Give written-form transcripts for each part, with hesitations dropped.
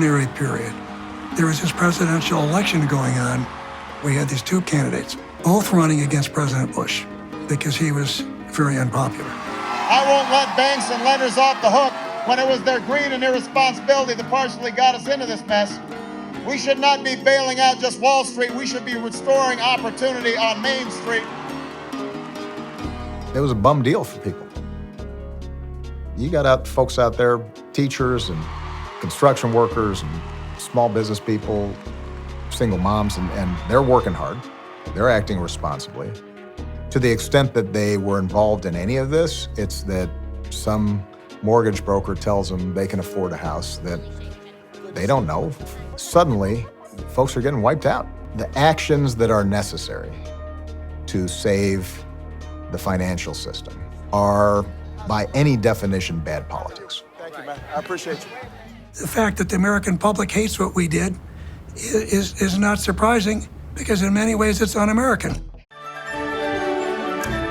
primary period, there was this presidential election going on. We had these two candidates, both running against President Bush because he was very unpopular. I won't let banks and lenders off the hook when it was their greed and irresponsibility that partially got us into this mess. We should not be bailing out just Wall Street. We should be restoring opportunity on Main Street. It was a bum deal for people. You got folks out there, teachers and construction workers and small business people, single moms, and they're working hard. They're acting responsibly. To the extent that they were involved in any of this, it's that some mortgage broker tells them they can afford a house that they don't know. Suddenly, folks are getting wiped out. The actions that are necessary to save the financial system are, by any definition, bad politics. Thank you, man. I appreciate you. The fact that the American public hates what we did is not surprising because in many ways it's un-American.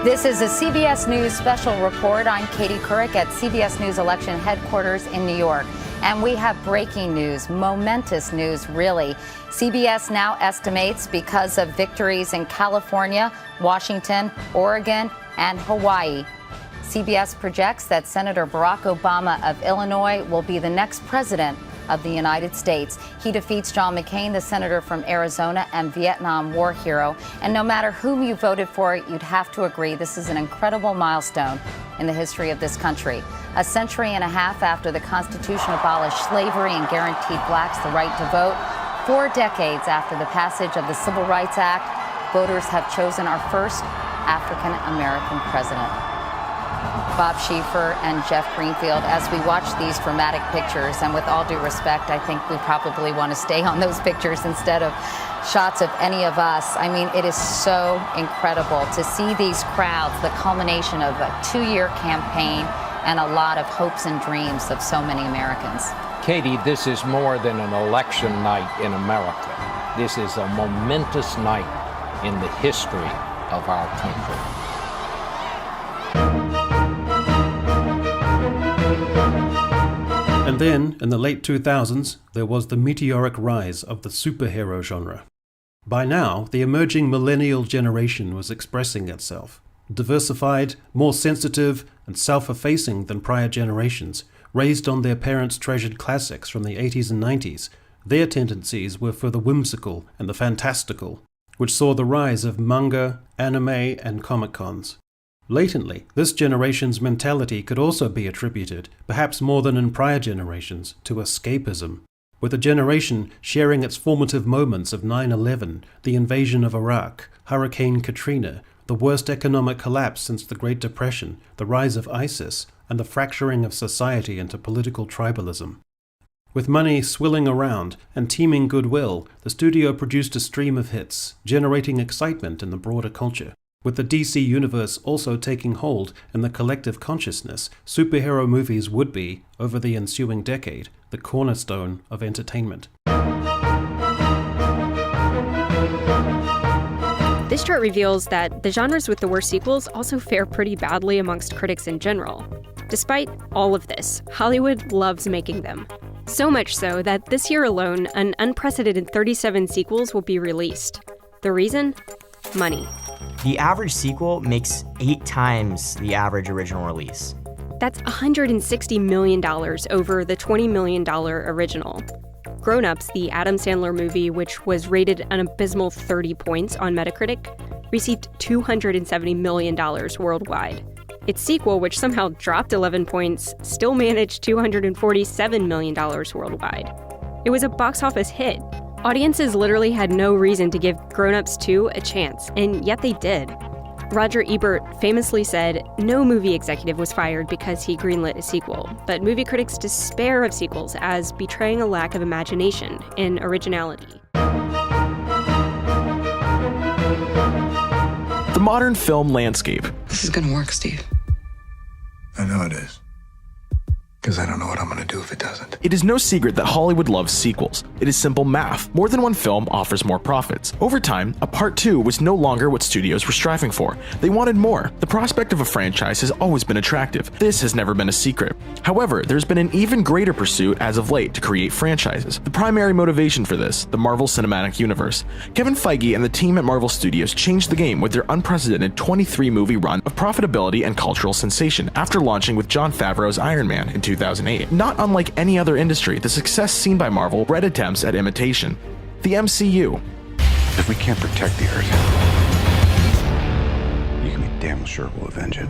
This is a CBS News special report. I'm Katie Couric at CBS News election headquarters in New York. And we have breaking news, momentous news, really. CBS now estimates because of victories in California, Washington, Oregon, and Hawaii. CBS projects that Senator Barack Obama of Illinois will be the next president of the United States. He defeats John McCain, the senator from Arizona and Vietnam War hero. And no matter whom you voted for, you'd have to agree this is an incredible milestone in the history of this country. A century and a half after the Constitution abolished slavery and guaranteed blacks the right to vote, 4 decades after the passage of the Civil Rights Act, voters have chosen our first African-American president. Bob Schieffer and Jeff Greenfield, as we watch these dramatic pictures, and with all due respect, I think we probably want to stay on those pictures instead of shots of any of us. I mean, it is so incredible to see these crowds, the culmination of a 2-year campaign and a lot of hopes and dreams of so many Americans. Katie, this is more than an election night in America. This is a momentous night in the history of our country. And then, in the late 2000s, there was the meteoric rise of the superhero genre. By now, the emerging millennial generation was expressing itself. Diversified, more sensitive, and self-effacing than prior generations, raised on their parents' treasured classics from the 80s and 90s, their tendencies were for the whimsical and the fantastical, which saw the rise of manga, anime, and comic-cons. Latently, this generation's mentality could also be attributed, perhaps more than in prior generations, to escapism, with a generation sharing its formative moments of 9/11, the invasion of Iraq, Hurricane Katrina, the worst economic collapse since the Great Depression, the rise of ISIS, and the fracturing of society into political tribalism. With money swilling around and teeming goodwill, the studio produced a stream of hits, generating excitement in the broader culture. With the DC universe also taking hold in the collective consciousness, superhero movies would be, over the ensuing decade, the cornerstone of entertainment. This chart reveals that the genres with the worst sequels also fare pretty badly amongst critics in general. Despite all of this, Hollywood loves making them. So much so that this year alone, an unprecedented 37 sequels will be released. The reason? Money. The average sequel makes 8 times the average original release. That's $160 million over the $20 million original. Grown Ups, the Adam Sandler movie, which was rated an abysmal 30 points on Metacritic, received $270 million worldwide. Its sequel, which somehow dropped 11 points, still managed $247 million worldwide. It was a box office hit. Audiences literally had no reason to give Grown Ups 2 a chance, and yet they did. Roger Ebert famously said no movie executive was fired because he greenlit a sequel, but movie critics despair of sequels as betraying a lack of imagination and originality. The modern film landscape. This is gonna work, Steve. I know it is. because I don't know what I'm going to do if it doesn't. It is no secret that Hollywood loves sequels. It is simple math. More than one film offers more profits. Over time, a part 2 was no longer what studios were striving for. They wanted more. The prospect of a franchise has always been attractive. This has never been a secret. However, there's been an even greater pursuit as of late to create franchises. The primary motivation for this, the Marvel Cinematic Universe. Kevin Feige and the team at Marvel Studios changed the game with their unprecedented 23-movie run of profitability and cultural sensation after launching with Jon Favreau's Iron Man in 2008. Not unlike any other industry, the success seen by Marvel bred attempts at imitation. The MCU. If we can't protect the Earth, you can be damn sure we'll avenge it.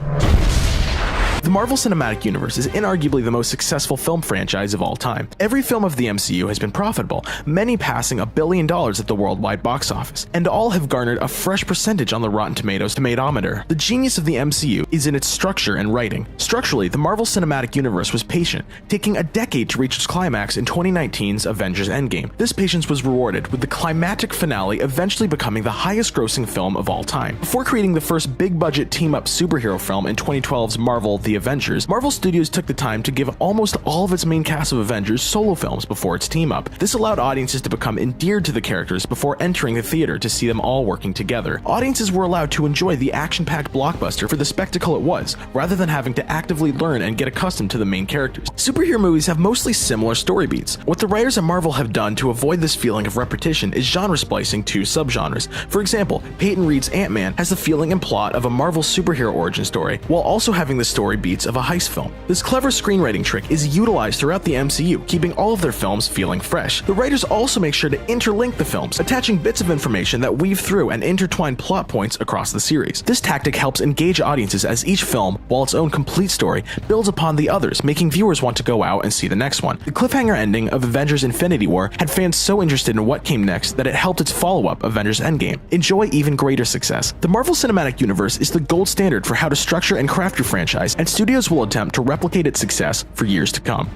The Marvel Cinematic Universe is inarguably the most successful film franchise of all time. Every film of the MCU has been profitable, many passing $1 billion at the worldwide box office, and all have garnered a fresh percentage on the Rotten Tomatoes tomatometer. The genius of the MCU is in its structure and writing. Structurally, the Marvel Cinematic Universe was patient, taking a decade to reach its climax in 2019's Avengers Endgame. This patience was rewarded, with the climactic finale eventually becoming the highest-grossing film of all time. Before creating the first big-budget team-up superhero film in 2012's Marvel The Avengers, Marvel Studios took the time to give almost all of its main cast of Avengers solo films before its team-up. This allowed audiences to become endeared to the characters before entering the theater to see them all working together. Audiences were allowed to enjoy the action-packed blockbuster for the spectacle it was, rather than having to actively learn and get accustomed to the main characters. Superhero movies have mostly similar story beats. What the writers at Marvel have done to avoid this feeling of repetition is genre splicing two subgenres. For example, Peyton Reed's Ant-Man has the feeling and plot of a Marvel superhero origin story, while also having the story beats of a heist film. This clever screenwriting trick is utilized throughout the MCU, keeping all of their films feeling fresh. The writers also make sure to interlink the films, attaching bits of information that weave through and intertwine plot points across the series. This tactic helps engage audiences as each film, while its own complete story, builds upon the others, making viewers want to go out and see the next one. The cliffhanger ending of Avengers Infinity War had fans so interested in what came next that it helped its follow-up, Avengers Endgame, enjoy even greater success. The Marvel Cinematic Universe is the gold standard for how to structure and craft your franchise, and studios will attempt to replicate its success for years to come.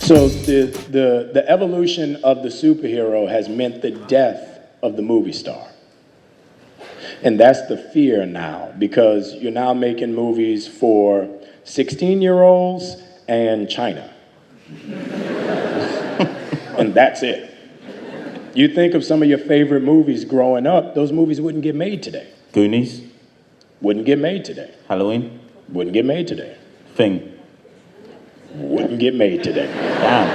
So the evolution of the superhero has meant the death of the movie star. And that's the fear now, because you're now making movies for 16-year-olds and China. And that's it. You think of some of your favorite movies growing up, those movies wouldn't get made today. Goonies. Wouldn't get made today. Halloween. Wouldn't get made today. Thing. Wouldn't get made today. Damn.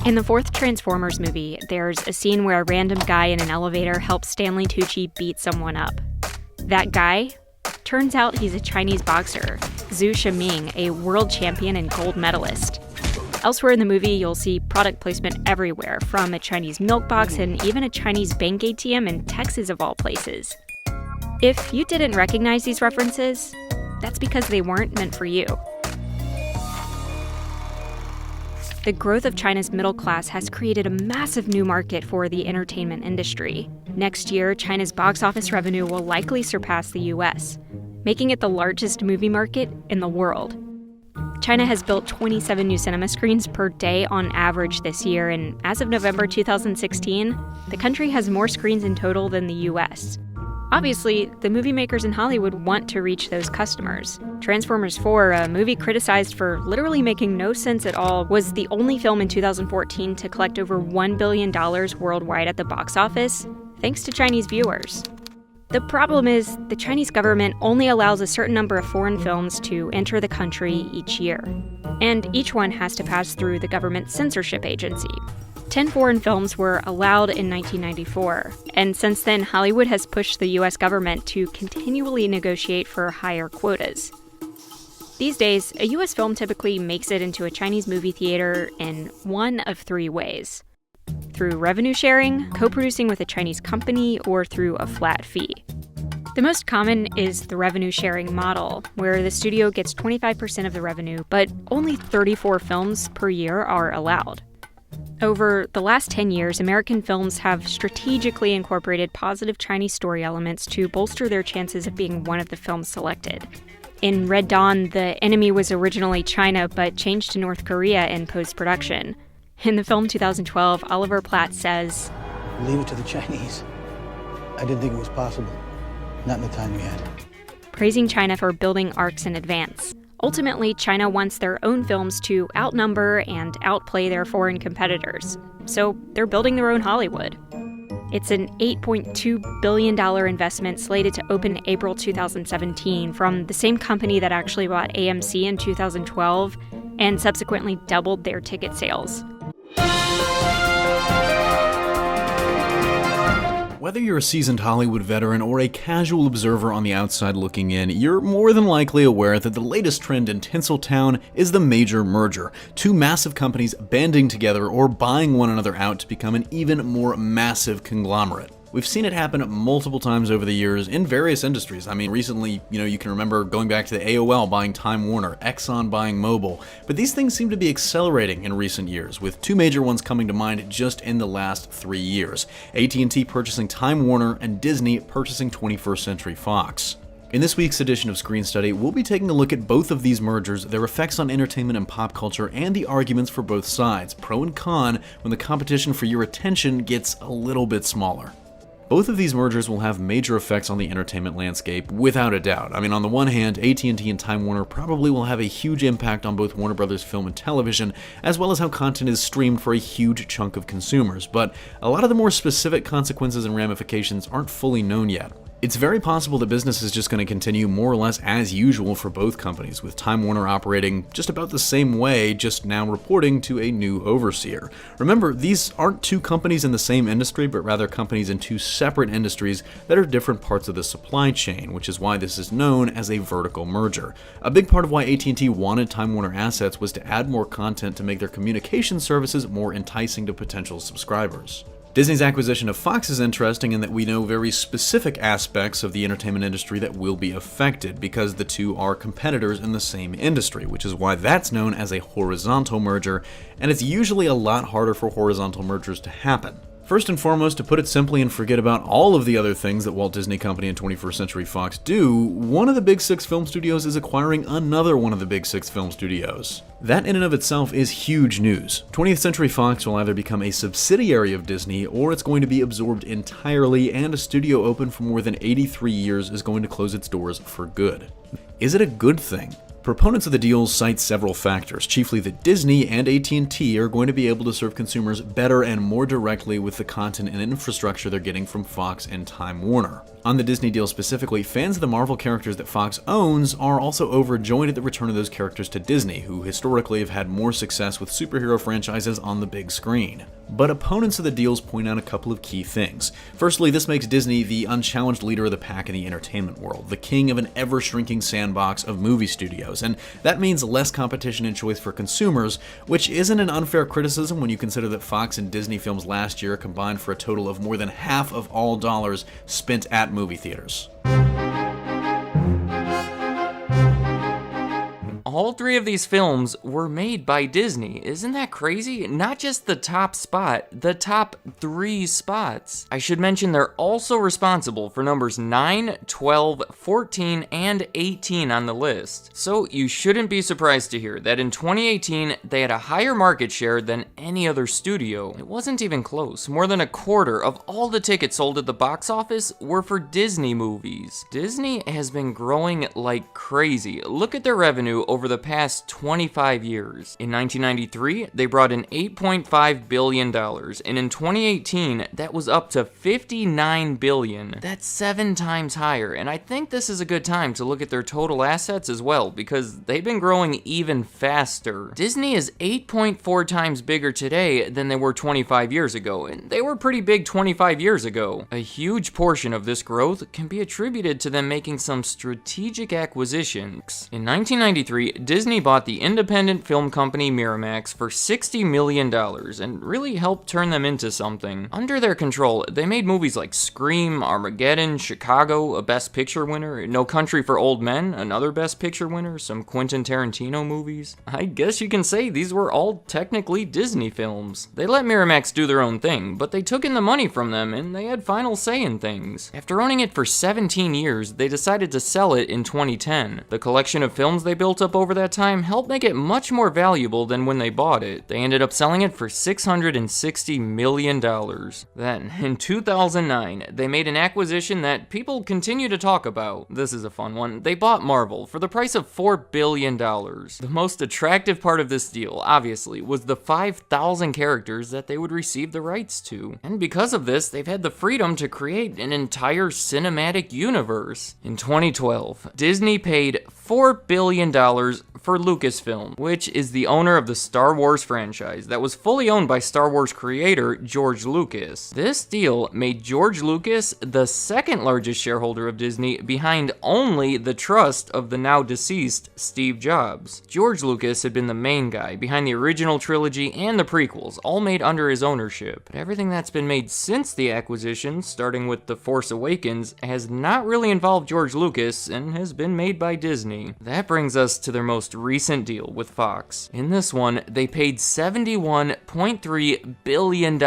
In the fourth Transformers movie, there's a scene where a random guy in an elevator helps Stanley Tucci beat someone up. That guy? Turns out he's a Chinese boxer, Zhu Shiming, a world champion and gold medalist. Elsewhere in the movie, you'll see product placement everywhere, from a Chinese milk box and even a Chinese bank ATM in Texas of all places. If you didn't recognize these references, that's because they weren't meant for you. The growth of China's middle class has created a massive new market for the entertainment industry. Next year, China's box office revenue will likely surpass the US, making it the largest movie market in the world. China has built 27 new cinema screens per day on average this year, and as of November 2016, the country has more screens in total than the US. Obviously, the movie makers in Hollywood want to reach those customers. Transformers 4, a movie criticized for literally making no sense at all, was the only film in 2014 to collect over $1 billion worldwide at the box office, thanks to Chinese viewers. The problem is, the Chinese government only allows a certain number of foreign films to enter the country each year, and each one has to pass through the government censorship agency. 10 foreign films were allowed in 1994, and since then, Hollywood has pushed the US government to continually negotiate for higher quotas. These days, a US film typically makes it into a Chinese movie theater in one of three ways: through revenue sharing, co-producing with a Chinese company, or through a flat fee. The most common is the revenue sharing model, where the studio gets 25% of the revenue, but only 34 films per year are allowed. Over the last 10 years, American films have strategically incorporated positive Chinese story elements to bolster their chances of being one of the films selected. In Red Dawn, the enemy was originally China, but changed to North Korea in post-production. In the film 2012, Oliver Platt says, "Leave it to the Chinese. I didn't think it was possible. Not in the time we had. Praising China for building arcs in advance. Ultimately, China wants their own films to outnumber and outplay their foreign competitors. So they're building their own Hollywood. It's an $8.2 billion investment slated to open in April 2017 from the same company that actually bought AMC in 2012 and subsequently doubled their ticket sales. Whether you're a seasoned Hollywood veteran or a casual observer on the outside looking in, you're more than likely aware that the latest trend in Tinseltown is the major merger. Two massive companies banding together or buying one another out to become an even more massive conglomerate. We've seen it happen multiple times over the years in various industries. I mean, recently, you can remember going back to the AOL buying Time Warner, Exxon buying Mobil, but these things seem to be accelerating in recent years, with two major ones coming to mind just in the last 3 years. AT&T purchasing Time Warner and Disney purchasing 21st Century Fox. In this week's edition of Screen Study, we'll be taking a look at both of these mergers, their effects on entertainment and pop culture, and the arguments for both sides, pro and con, when the competition for your attention gets a little bit smaller. Both of these mergers will have major effects on the entertainment landscape, without a doubt. I mean, on the one hand, AT&T and Time Warner probably will have a huge impact on both Warner Brothers film and television, as well as how content is streamed for a huge chunk of consumers, but a lot of the more specific consequences and ramifications aren't fully known yet. It's very possible that business is just going to continue more or less as usual for both companies, with Time Warner operating just about the same way, just now reporting to a new overseer. Remember, these aren't two companies in the same industry, but rather companies in two separate industries that are different parts of the supply chain, which is why this is known as a vertical merger. A big part of why AT&T wanted Time Warner assets was to add more content to make their communication services more enticing to potential subscribers. Disney's acquisition of Fox is interesting in that we know very specific aspects of the entertainment industry that will be affected because the two are competitors in the same industry, which is why that's known as a horizontal merger, and it's usually a lot harder for horizontal mergers to happen. First and foremost, to put it simply and forget about all of the other things that Walt Disney Company and 21st Century Fox do, one of the big six film studios is acquiring another one of the big six film studios. That in and of itself is huge news. 20th Century Fox will either become a subsidiary of Disney or it's going to be absorbed entirely, and a studio open for more than 83 years is going to close its doors for good. Is it a good thing? Proponents of the deal cite several factors, chiefly that Disney and AT&T are going to be able to serve consumers better and more directly with the content and infrastructure they're getting from Fox and Time Warner. On the Disney deal specifically, fans of the Marvel characters that Fox owns are also overjoyed at the return of those characters to Disney, who historically have had more success with superhero franchises on the big screen. But opponents of the deals point out a couple of key things. Firstly, this makes Disney the unchallenged leader of the pack in the entertainment world, the king of an ever-shrinking sandbox of movie studios, and that means less competition and choice for consumers, which isn't an unfair criticism when you consider that Fox and Disney films last year combined for a total of more than half of all dollars spent at movie theaters. All three of these films were made by Disney. Isn't that crazy? Not just the top spot, the top 3 spots. I should mention they're also responsible for numbers 9, 12, 14, and 18 on the list. So you shouldn't be surprised to hear that in 2018, they had a higher market share than any other studio. It wasn't even close. More than a quarter of all the tickets sold at the box office were for Disney movies. Disney has been growing like crazy. Look at their revenue over the past 25 years. In 1993, they brought in $8.5 billion, and in 2018, that was up to $59 billion. That's 7 times higher, and I think this is a good time to look at their total assets as well, because they've been growing even faster. Disney is 8.4 times bigger today than they were 25 years ago, and they were pretty big 25 years ago. A huge portion of this growth can be attributed to them making some strategic acquisitions. In 1993, Disney bought the independent film company Miramax for $60 million and really helped turn them into something. Under their control, they made movies like Scream, Armageddon, Chicago, a Best Picture winner, No Country for Old Men, another Best Picture winner, some Quentin Tarantino movies. I guess you can say these were all technically Disney films. They let Miramax do their own thing, but they took in the money from them and they had final say in things. After owning it for 17 years, they decided to sell it in 2010. The collection of films they built up buildup over that time helped make it much more valuable than when they bought it. They ended up selling it for $660 million. Then, in 2009, they made an acquisition that people continue to talk about. This is a fun one. They bought Marvel for the price of $4 billion. The most attractive part of this deal, obviously, was the 5,000 characters that they would receive the rights to. And because of this, they've had the freedom to create an entire cinematic universe. In 2012, Disney paid $4 billion for Lucasfilm, which is the owner of the Star Wars franchise that was fully owned by Star Wars creator George Lucas. This deal made George Lucas the second largest shareholder of Disney, behind only the trust of the now deceased Steve Jobs. George Lucas had been the main guy behind the original trilogy and the prequels, all made under his ownership. But everything that's been made since the acquisition, starting with The Force Awakens, has not really involved George Lucas and has been made by Disney. That brings us to their most recent deal with Fox. In this one, they paid $71.3 billion.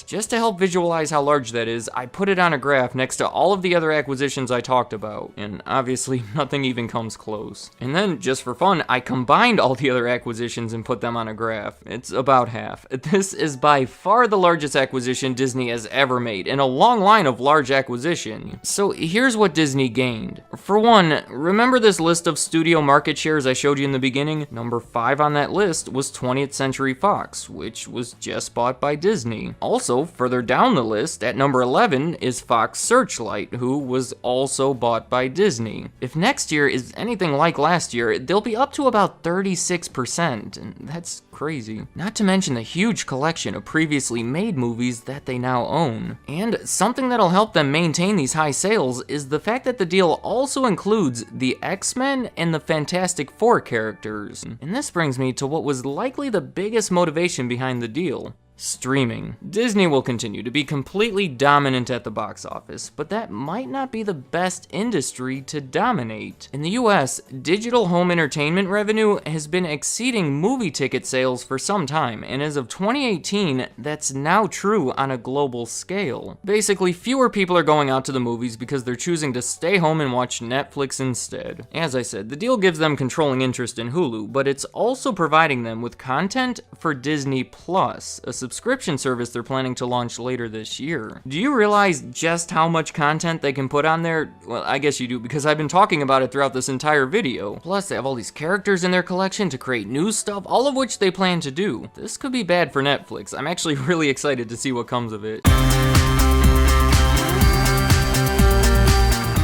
Just to help visualize how large that is, I put it on a graph next to all of the other acquisitions I talked about, and obviously nothing even comes close. And then, just for fun, I combined all the other acquisitions and put them on a graph. It's about half. This is by far the largest acquisition Disney has ever made, in a long line of large acquisition. So here's what Disney gained. For one, remember this list of studio market shares I showed you in the beginning? Number 5 on that list was 20th Century Fox, which was just bought by Disney. Also, further down the list, at number 11 is Fox Searchlight, who was also bought by Disney. If next year is anything like last year, they'll be up to about 36%, and that's crazy. Not to mention the huge collection of previously made movies that they now own. And something that'll help them maintain these high sales is the fact that the deal also includes the X-Men and the Fantastic Four characters. And this brings me to what was likely the biggest motivation behind the deal. Streaming. Disney will continue to be completely dominant at the box office, but that might not be the best industry to dominate. In the US, digital home entertainment revenue has been exceeding movie ticket sales for some time, and as of 2018, that's now true on a global scale. Basically, fewer people are going out to the movies because they're choosing to stay home and watch Netflix instead. As I said, the deal gives them controlling interest in Hulu, but it's also providing them with content for Disney Plus, a subscription service they're planning to launch later this year. Do you realize just how much content they can put on there? Well, I guess you do, because I've been talking about it throughout this entire video. Plus, they have all these characters in their collection to create new stuff, all of which they plan to do. This could be bad for Netflix. I'm actually really excited to see what comes of it.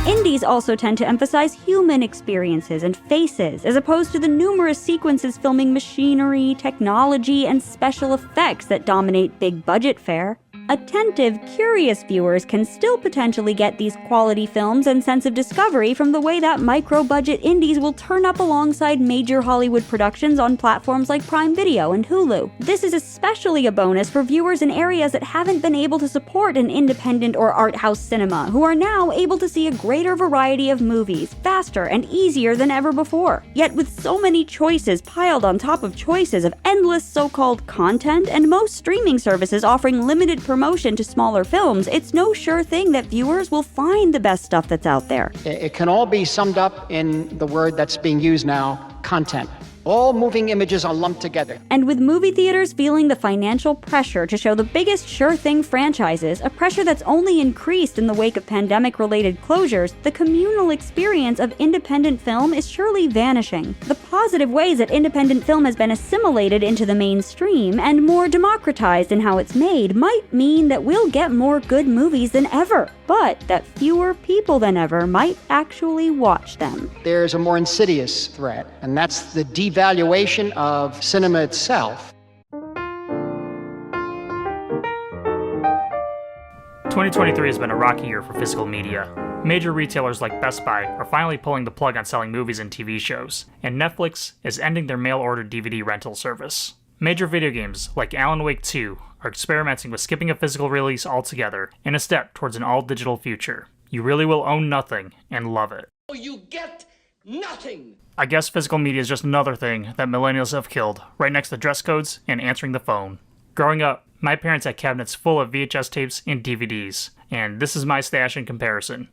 Indies also tend to emphasize human experiences and faces, as opposed to the numerous sequences filming machinery, technology, and special effects that dominate big-budget fare. Attentive, curious viewers can still potentially get these quality films and sense of discovery from the way that micro-budget indies will turn up alongside major Hollywood productions on platforms like Prime Video and Hulu. This is especially a bonus for viewers in areas that haven't been able to support an independent or art house cinema, who are now able to see a greater variety of movies, faster and easier than ever before. Yet with so many choices piled on top of choices of endless so-called content, and most streaming services offering limited promotion to smaller films, it's no sure thing that viewers will find the best stuff that's out there. It can all be summed up in the word that's being used now: content. All moving images are lumped together. And with movie theaters feeling the financial pressure to show the biggest sure-thing franchises, a pressure that's only increased in the wake of pandemic-related closures, the communal experience of independent film is surely vanishing. The positive ways that independent film has been assimilated into the mainstream and more democratized in how it's made might mean that we'll get more good movies than ever, but that fewer people than ever might actually watch them. There's a more insidious threat, and that's the devaluation of cinema itself. 2023 has been a rocky year for physical media. Major retailers like Best Buy are finally pulling the plug on selling movies and TV shows, and Netflix is ending their mail-order DVD rental service. Major video games like Alan Wake 2 are experimenting with skipping a physical release altogether in a step towards an all-digital future. You really will own nothing and love it. You get nothing! I guess physical media is just another thing that millennials have killed, right next to dress codes and answering the phone. Growing up, my parents had cabinets full of VHS tapes and DVDs, and this is my stash in comparison.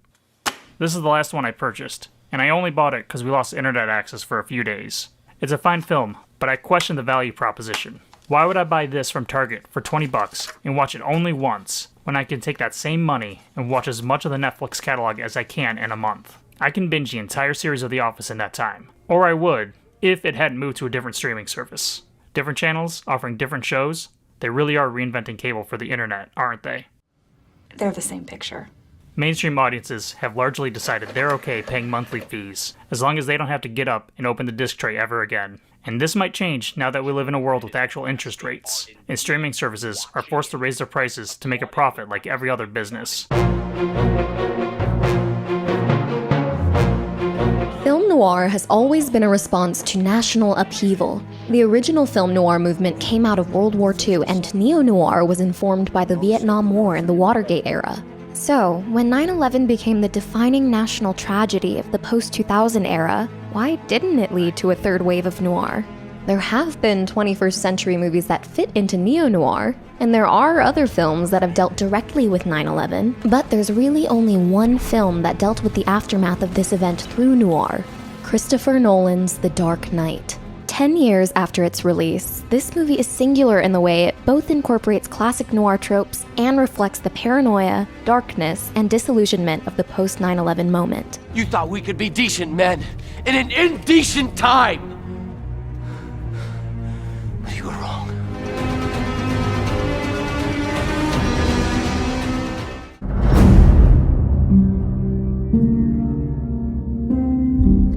This is the last one I purchased. and I only bought it because we lost internet access for a few days. It's a fine film, but I question the value proposition. Why would I buy this from Target for $20 and watch it only once, when I can take that same money and watch as much of the Netflix catalog as I can in a month? I can binge the entire series of The Office in that time. Or I would, if it hadn't moved to a different streaming service. Different channels offering different shows, they really are reinventing cable for the internet, aren't they? They're the same picture. Mainstream audiences have largely decided they're okay paying monthly fees, as long as they don't have to get up and open the disc tray ever again. And this might change now that we live in a world with actual interest rates, and streaming services are forced to raise their prices to make a profit like every other business. Film noir has always been a response to national upheaval. The original film noir movement came out of World War II, and neo-noir was informed by the Vietnam War and the Watergate era. So, when 9/11 became the defining national tragedy of the post-2000 era, why didn't it lead to a third wave of noir? There have been 21st century movies that fit into neo-noir, and there are other films that have dealt directly with 9/11, but there's really only one film that dealt with the aftermath of this event through noir: Christopher Nolan's The Dark Knight. 10 years after its release, this movie is singular in the way it both incorporates classic noir tropes and reflects the paranoia, darkness, and disillusionment of the post-9/11 moment. You thought we could be decent men in an indecent time! But you were wrong.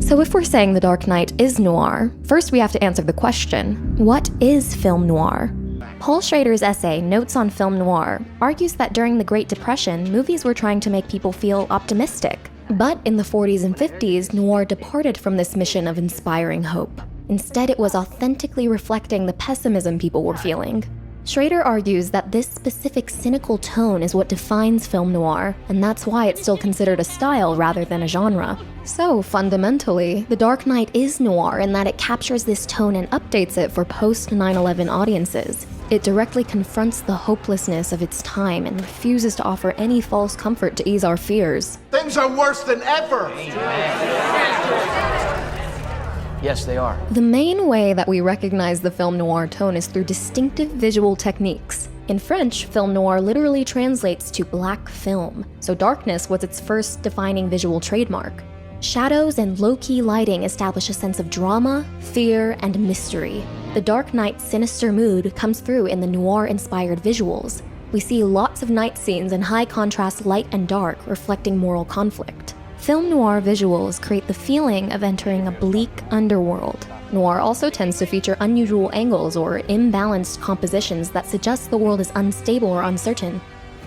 So if we're saying The Dark Knight is noir, first we have to answer the question, what is film noir? Paul Schrader's essay, Notes on Film Noir, argues that during the Great Depression, movies were trying to make people feel optimistic. But in the 40s and 50s, noir departed from this mission of inspiring hope. Instead, it was authentically reflecting the pessimism people were feeling. Schrader argues that this specific cynical tone is what defines film noir, and that's why it's still considered a style rather than a genre. So, fundamentally, The Dark Knight is noir in that it captures this tone and updates it for post-9/11 audiences. It directly confronts the hopelessness of its time and refuses to offer any false comfort to ease our fears. Things are worse than ever! Yes, they are. The main way that we recognize the film noir tone is through distinctive visual techniques. In French, film noir literally translates to black film, so darkness was its first defining visual trademark. Shadows and low-key lighting establish a sense of drama, fear, and mystery. The Dark Knight's sinister mood comes through in the noir-inspired visuals. We see lots of night scenes in high-contrast light and dark, reflecting moral conflict. Film noir visuals create the feeling of entering a bleak underworld. Noir also tends to feature unusual angles or imbalanced compositions that suggest the world is unstable or uncertain.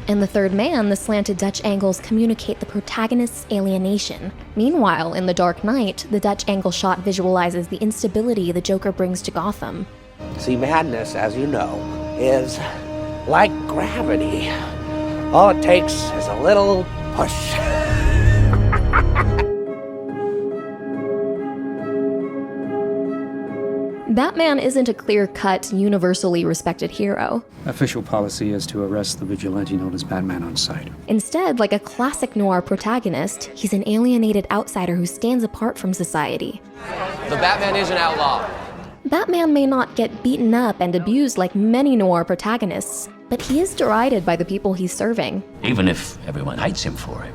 In The Third Man, the slanted Dutch angles communicate the protagonist's alienation. Meanwhile, in The Dark Knight, the Dutch angle shot visualizes the instability the Joker brings to Gotham. See, madness, as you know, is like gravity. All it takes is a little push. Batman isn't a clear-cut, universally respected hero. Official policy is to arrest the vigilante known as Batman on sight. Instead, like a classic noir protagonist, he's an alienated outsider who stands apart from society. The Batman is an outlaw. Batman may not get beaten up and abused like many noir protagonists, but he is derided by the people he's serving. Even if everyone hates him for it,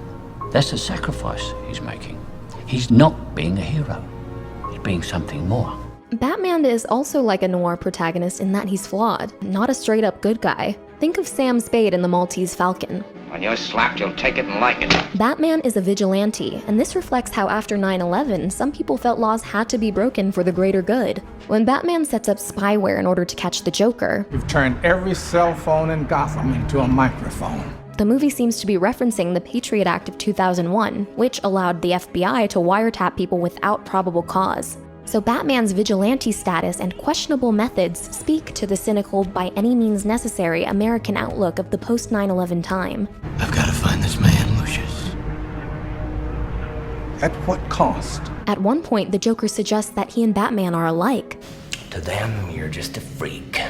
that's the sacrifice he's making. He's not being a hero. He's being something more. Batman is also like a noir protagonist in that he's flawed, not a straight-up good guy. Think of Sam Spade in The Maltese Falcon. When you're slapped, you'll take it and like it. Batman is a vigilante, and this reflects how after 9/11, some people felt laws had to be broken for the greater good. When Batman sets up spyware in order to catch the Joker, you've turned every cell phone in Gotham into a microphone. The movie seems to be referencing the Patriot Act of 2001, which allowed the FBI to wiretap people without probable cause. So Batman's vigilante status and questionable methods speak to the cynical, by any means necessary American outlook of the post-9/11 time. I've got to find this man, Lucius. At what cost? At one point, the Joker suggests that he and Batman are alike. To them, you're just a freak.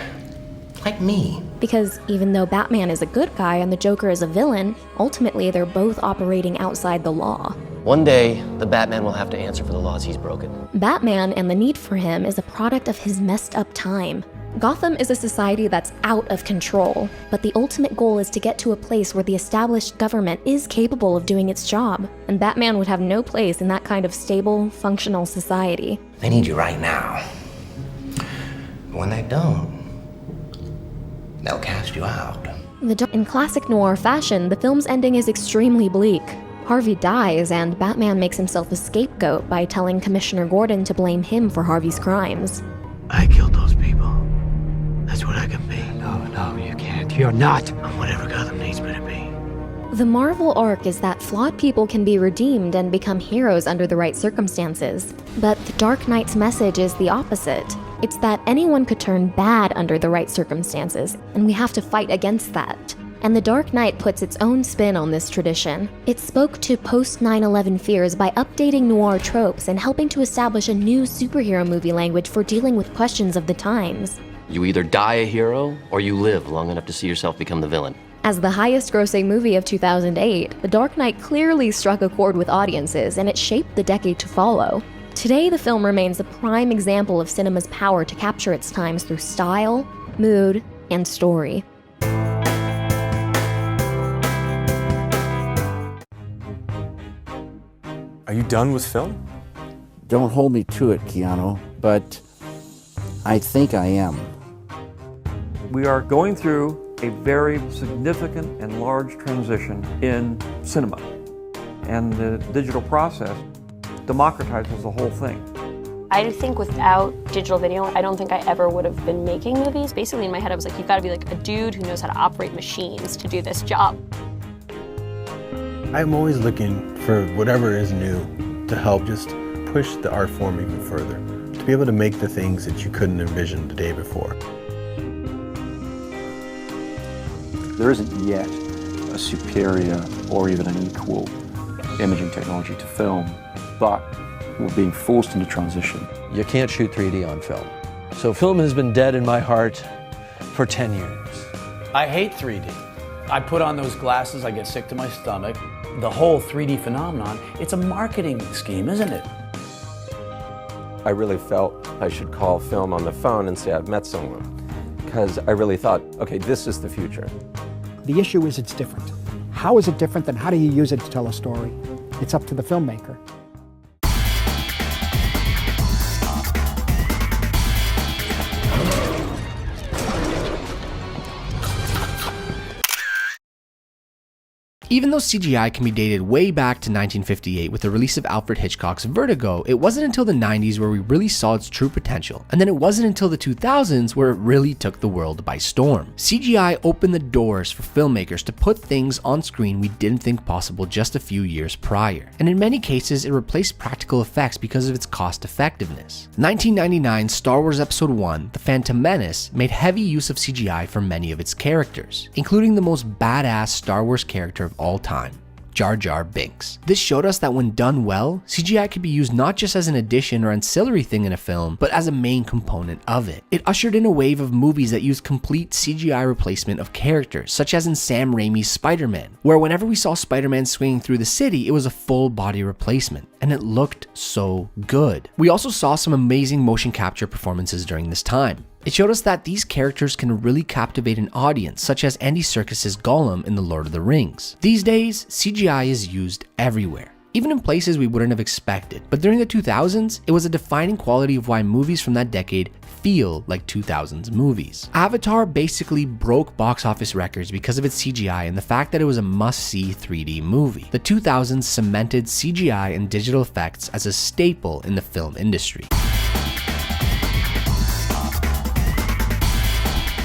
Like me. Because even though Batman is a good guy and the Joker is a villain, ultimately they're both operating outside the law. One day, the Batman will have to answer for the laws he's broken. Batman and the need for him is a product of his messed up time. Gotham is a society that's out of control, but the ultimate goal is to get to a place where the established government is capable of doing its job, and Batman would have no place in that kind of stable, functional society. They need you right now. When they don't, they'll cast you out. In classic noir fashion, the film's ending is extremely bleak. Harvey dies, and Batman makes himself a scapegoat by telling Commissioner Gordon to blame him for Harvey's crimes. I killed those people. That's what I can be. No, you can't. You're not. I'm whatever Gotham needs me to be. The Marvel arc is that flawed people can be redeemed and become heroes under the right circumstances. But the Dark Knight's message is the opposite. It's that anyone could turn bad under the right circumstances, and we have to fight against that. And The Dark Knight puts its own spin on this tradition. It spoke to post-9/11 fears by updating noir tropes and helping to establish a new superhero movie language for dealing with questions of the times. You either die a hero, or you live long enough to see yourself become the villain. As the highest-grossing movie of 2008, The Dark Knight clearly struck a chord with audiences, and it shaped the decade to follow. Today, the film remains a prime example of cinema's power to capture its times through style, mood, and story. Are you done with film? Don't hold me to it, Keanu, but I think I am. We are going through a very significant and large transition in cinema, and the digital process democratizes the whole thing. I think without digital video, I don't think I ever would have been making movies. Basically in my head I was like, you've got to be like a dude who knows how to operate machines to do this job. I'm always looking for whatever is new to help just push the art form even further, to be able to make the things that you couldn't envision the day before. There isn't yet a superior or even an equal imaging technology to film, but we're being forced into transition. You can't shoot 3D on film. So film has been dead in my heart for 10 years. I hate 3D. I put on those glasses, I get sick to my stomach. The whole 3D phenomenon, it's a marketing scheme, isn't it? I really felt I should call film on the phone and say I've met someone, because I really thought, okay, this is the future. The issue is it's different. How is it different, and how do you use it to tell a story? It's up to the filmmaker. Even though CGI can be dated way back to 1958 with the release of Alfred Hitchcock's Vertigo, it wasn't until the 90s where we really saw its true potential, and then it wasn't until the 2000s where it really took the world by storm. CGI opened the doors for filmmakers to put things on screen we didn't think possible just a few years prior, and in many cases it replaced practical effects because of its cost effectiveness. 1999's Star Wars Episode 1, The Phantom Menace, made heavy use of CGI for many of its characters, including the most badass Star Wars character of all time, Jar Jar Binks. This showed us that when done well, CGI could be used not just as an addition or ancillary thing in a film, but as a main component of it. It ushered in a wave of movies that used complete CGI replacement of characters, such as in Sam Raimi's Spider-Man, where whenever we saw Spider-Man swinging through the city, it was a full body replacement, and it looked so good. We also saw some amazing motion capture performances during this time. It showed us that these characters can really captivate an audience, such as Andy Serkis's Gollum in The Lord of the Rings. These days, CGI is used everywhere, even in places we wouldn't have expected. But during the 2000s, it was a defining quality of why movies from that decade feel like 2000s movies. Avatar basically broke box office records because of its CGI and the fact that it was a must-see 3D movie. The 2000s cemented CGI and digital effects as a staple in the film industry.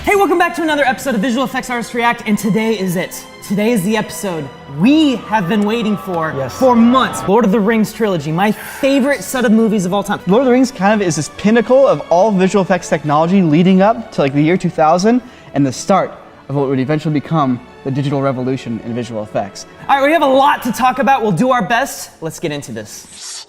Hey, welcome back to another episode of Visual Effects Artists React, and today is it. Today is the episode we have been waiting for months. Lord of the Rings trilogy, my favorite set of movies of all time. Lord of the Rings kind of is this pinnacle of all visual effects technology leading up to like the year 2000 and the start of what would eventually become the digital revolution in visual effects. All right, we have a lot to talk about. We'll do our best. Let's get into this.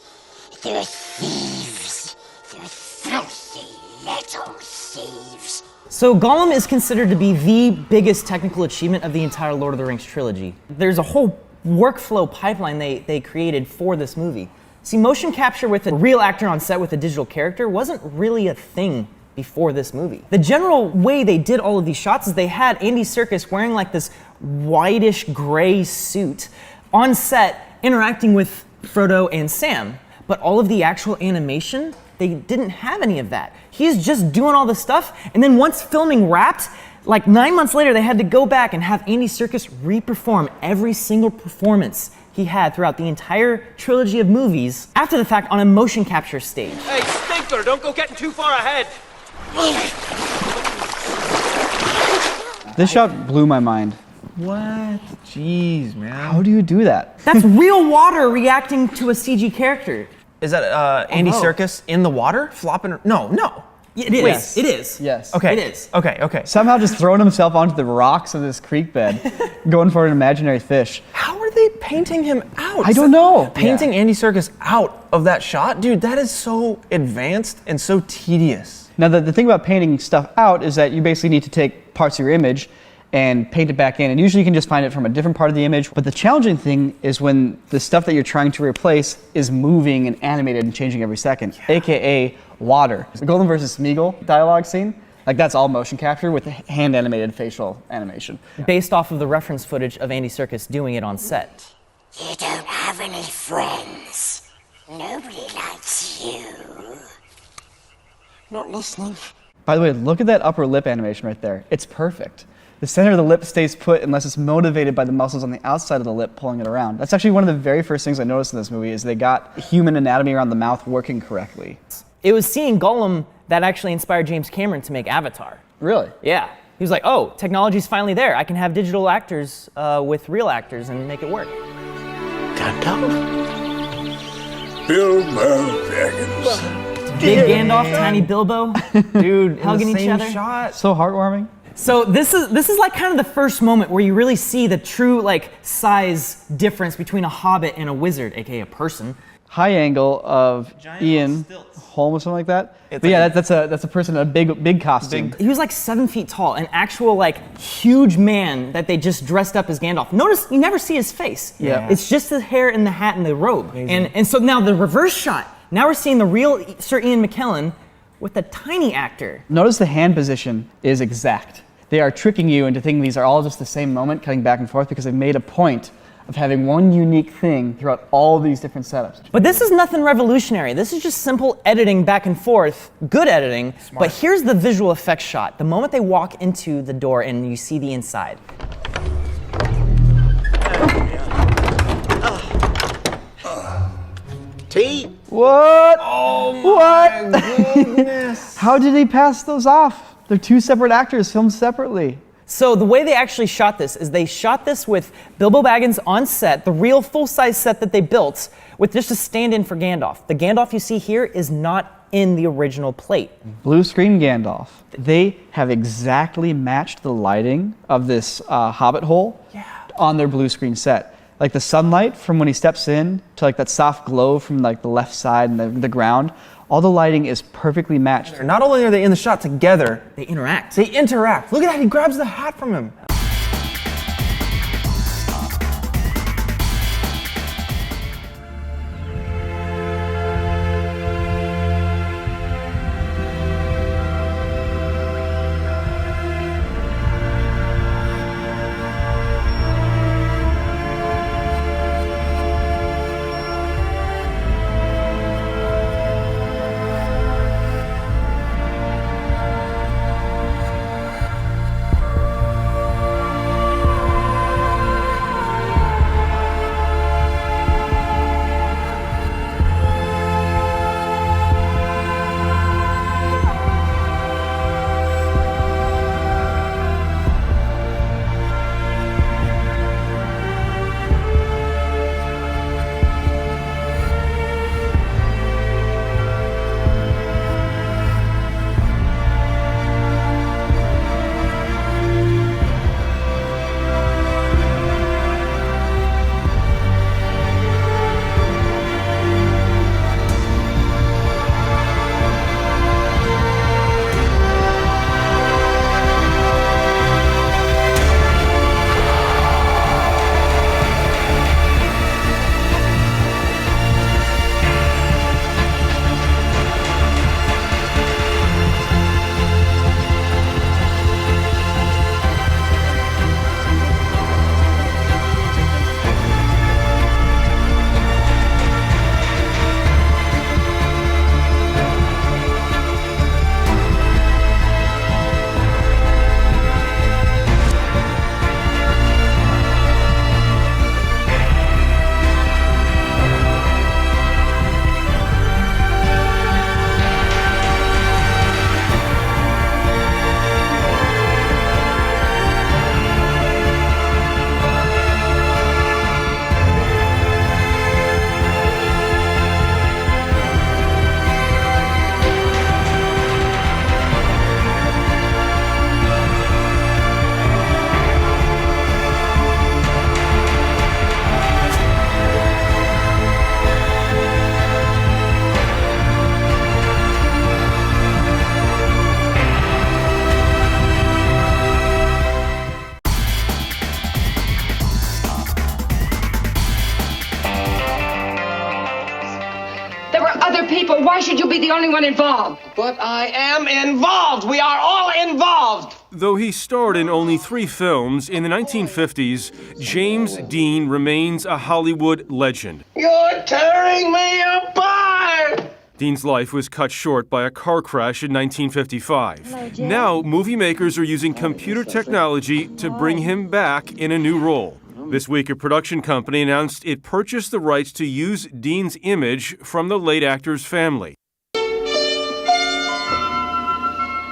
They're thieves. They're filthy little thieves. So Gollum is considered to be the biggest technical achievement of the entire Lord of the Rings trilogy. There's a whole workflow pipeline they created for this movie. See, motion capture with a real actor on set with a digital character wasn't really a thing before this movie. The general way they did all of these shots is they had Andy Serkis wearing like this whitish gray suit on set interacting with Frodo and Sam, but all of the actual animation, they didn't have any of that. He's just doing all this stuff, and then once filming wrapped, like 9 months later, they had to go back and have Andy Serkis re-perform every single performance he had throughout the entire trilogy of movies after the fact on a motion capture stage. Hey, Stinker, don't go getting too far ahead. This shot blew my mind. What? Jeez, man. How do you do that? That's real water reacting to a CG character. Is that Andy Serkis in the water flopping? No. It is. Yes. It is. Yes. Okay. It is. Okay. Somehow just throwing himself onto the rocks of this creek bed, going for an imaginary fish. How are they painting him out? I don't know. Painting Andy Serkis out of that shot? Dude, that is so advanced and so tedious. Now, the thing about painting stuff out is that you basically need to take parts of your image and paint it back in. And usually you can just find it from a different part of the image. But the challenging thing is when the stuff that you're trying to replace is moving and animated and changing every second, AKA water. The Golden versus Smeagol dialogue scene, like that's all motion capture with hand animated facial animation. Based off of the reference footage of Andy Serkis doing it on set. You don't have any friends. Nobody likes you. Not listening. By the way, look at that upper lip animation right there. It's perfect. The center of the lip stays put unless it's motivated by the muscles on the outside of the lip pulling it around. That's actually one of the very first things I noticed in this movie is they got human anatomy around the mouth working correctly. It was seeing Gollum that actually inspired James Cameron to make Avatar. Really? Yeah. He was like, oh, technology's finally there. I can have digital actors with real actors and make it work. Gandalf? Bilbo Baggins. Big Gandalf, tiny Bilbo. Dude, hugging each other. Shot. So heartwarming. So this is like kind of the first moment where you really see the true like size difference between a hobbit and a wizard, aka a person. High angle of Ian Holm or something like that. But yeah, that's a person in a big costume. He was like 7 feet tall, an actual like huge man that they just dressed up as Gandalf. Notice you never see his face. Yeah. It's just the hair and the hat and the robe. And so now the reverse shot. Now we're seeing the real Sir Ian McKellen with a tiny actor. Notice the hand position is exact. They are tricking you into thinking these are all just the same moment, cutting back and forth, because they've made a point of having one unique thing throughout all these different setups. But this is nothing revolutionary. This is just simple editing back and forth, good editing. Smart. But here's the visual effects shot. The moment they walk into the door and you see the inside. Tea? What? Oh my goodness. How did he pass those off? They're two separate actors filmed separately. So the way they actually shot this is they shot this with Bilbo Baggins on set, the real full-size set that they built, with just a stand-in for Gandalf. The Gandalf you see here is not in the original plate. Blue screen Gandalf. They have exactly matched the lighting of this hobbit hole on their blue screen set. Like the sunlight from when he steps in to like that soft glow from like the left side and the ground, all the lighting is perfectly matched. Not only are they in the shot together, they interact. Look at that, he grabs the hat from him. the only one involved. But I am involved. We are all involved. Though he starred in only 3 films in the 1950s, James Dean remains a Hollywood legend. You're tearing me apart. Dean's life was cut short by a car crash in 1955. Now, movie makers are using computer technology to bring him back in a new role. This week, a production company announced it purchased the rights to use Dean's image from the late actor's family.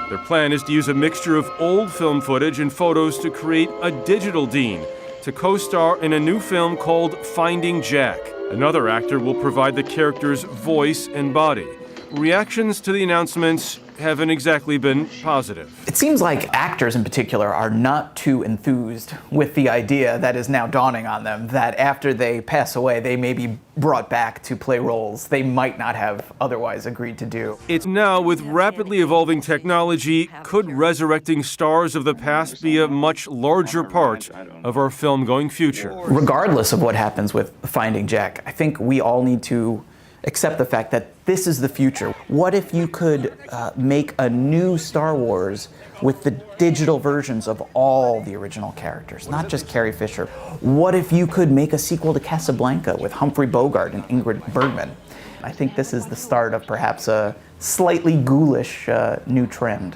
Their plan is to use a mixture of old film footage and photos to create a digital Dean to co-star in a new film called Finding Jack. Another actor will provide the character's voice and body. Reactions to the announcements haven't exactly been positive. It seems like actors in particular are not too enthused with the idea that is now dawning on them that after they pass away, they may be brought back to play roles they might not have otherwise agreed to do. It's now, with rapidly evolving technology, could resurrecting stars of the past be a much larger part of our film-going future? Regardless of what happens with Finding Jack, I think we all need to accept the fact that this is the future. What if you could make a new Star Wars with the digital versions of all the original characters, not just Carrie Fisher? What if you could make a sequel to Casablanca with Humphrey Bogart and Ingrid Bergman? I think this is the start of perhaps a slightly ghoulish new trend.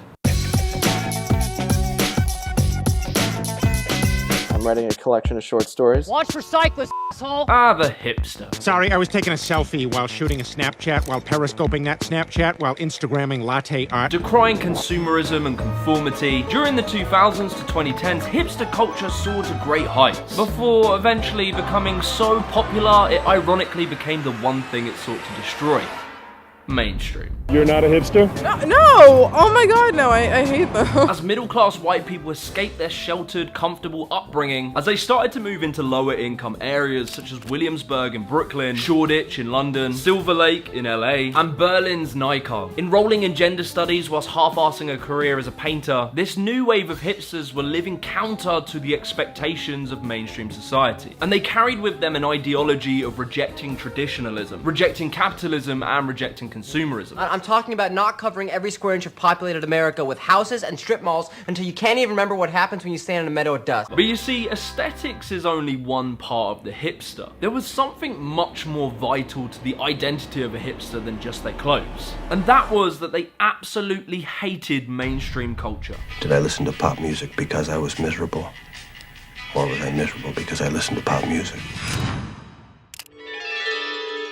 I'm writing a collection of short stories. Watch for cyclists, asshole! Ah, the hipster. Sorry, I was taking a selfie while shooting a Snapchat, while periscoping that Snapchat, while Instagramming latte art. Decrying consumerism and conformity, during the 2000s to 2010s, hipster culture soared to great heights, before eventually becoming so popular it ironically became the one thing it sought to destroy. Mainstream. You're not a hipster? No! Oh my god, no, I hate them. As middle-class white people escaped their sheltered, comfortable upbringing, as they started to move into lower-income areas such as Williamsburg in Brooklyn, Shoreditch in London, Silver Lake in LA, and Berlin's Nikon. Enrolling in gender studies whilst half-arsing a career as a painter, this new wave of hipsters were living counter to the expectations of mainstream society. And they carried with them an ideology of rejecting traditionalism, rejecting capitalism, and rejecting consumerism. I'm talking about not covering every square inch of populated America with houses and strip malls until you can't even remember what happens when you stand in a meadow at dusk. But you see, aesthetics is only one part of the hipster. There was something much more vital to the identity of a hipster than just their clothes. And that was that they absolutely hated mainstream culture. Did I listen to pop music because I was miserable? Or was I miserable because I listened to pop music?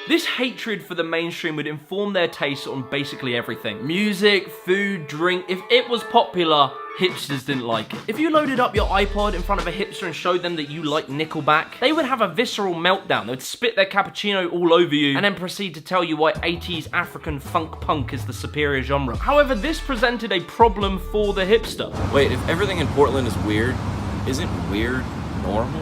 This hatred for the mainstream would inform their taste on basically everything. Music, food, drink. If it was popular, hipsters didn't like it. If you loaded up your iPod in front of a hipster and showed them that you like Nickelback, they would have a visceral meltdown. They would spit their cappuccino all over you and then proceed to tell you why 80s African funk punk is the superior genre. However, this presented a problem for the hipster. Wait, if everything in Portland is weird, isn't weird normal?